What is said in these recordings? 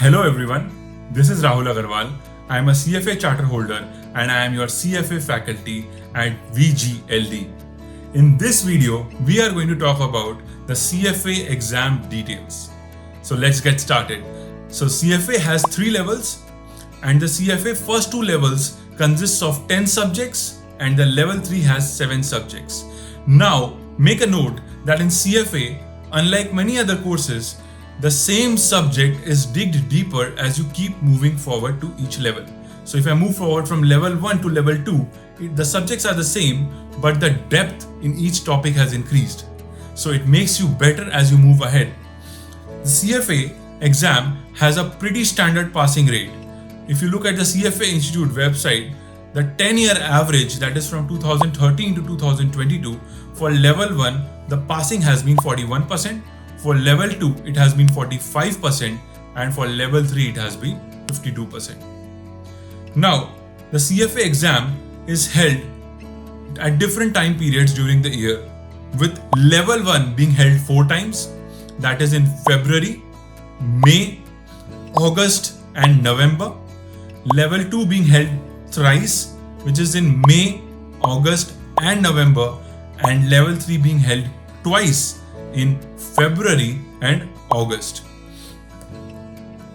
Hello everyone, this is Rahul Agarwal. I am a CFA charter holder and I am your CFA faculty at VGLD. In this video, we are going to talk about the CFA exam details. So let's get started. So CFA has 3 levels and the CFA first 2 levels consists of 10 subjects and the level 3 has 7 subjects. Now make a note that in CFA, unlike many other courses, the same subject is digged deeper as you keep moving forward to each level. So if I move forward from level 1 to level 2, the subjects are the same, but the depth in each topic has increased. So it makes you better as you move ahead. The CFA exam has a pretty standard passing rate. If you look at the CFA Institute website, the 10-year average, that is from 2013 to 2022, for level 1, the passing has been 41%. For level 2, it has been 45%, and for level 3, it has been 52%. Now, the CFA exam is held at different time periods during the year, with level 1 being held 4 times, that is in February, May, August, and November. Level 2 being held thrice, which is in May, August, and November, and level 3 being held twice in February and August.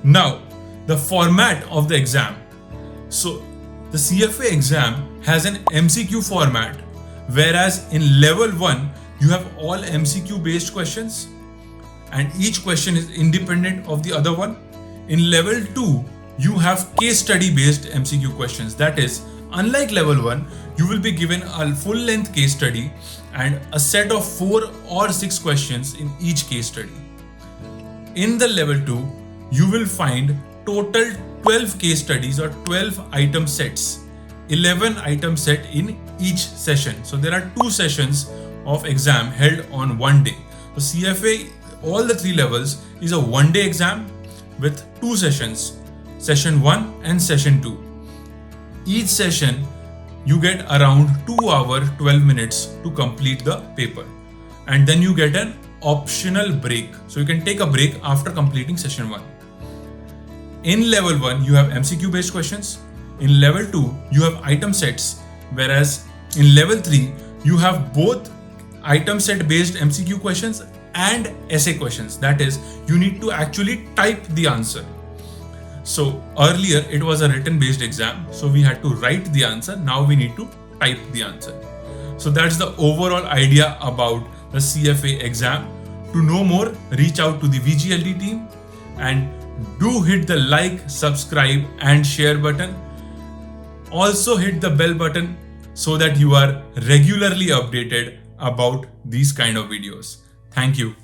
Now, the format of the exam. So, the CFA exam has an MCQ format, whereas in level 1, you have all MCQ based questions and each question is independent of the other one. In level 2, you have case study based MCQ questions. That is, unlike level 1, you will be given a full length case study and a set of 4 or 6 questions in each case study. In the level 2, you will find total 12 case studies or 12 item sets, 11 item set in each session. So there are 2 sessions of exam held on one day. So CFA, all the 3 levels, is a one-day exam with 2 sessions, session 1 and session 2. Each session you get around 2 hours 12 minutes to complete the paper, and then you get an optional break, so you can take a break after completing session 1. In level 1 you have MCQ based questions, in level 2 you have item sets, whereas in level 3 you have both item set based MCQ questions and essay questions. That is, you need to actually type the answer. So earlier it was a written based exam, so we had to write the answer. Now we need to type the answer. So that's the overall idea about the CFA exam. To know more, reach out to the VGLD team and do hit the like, subscribe and share button. Also hit the bell button so that you are regularly updated about these kind of videos. Thank you.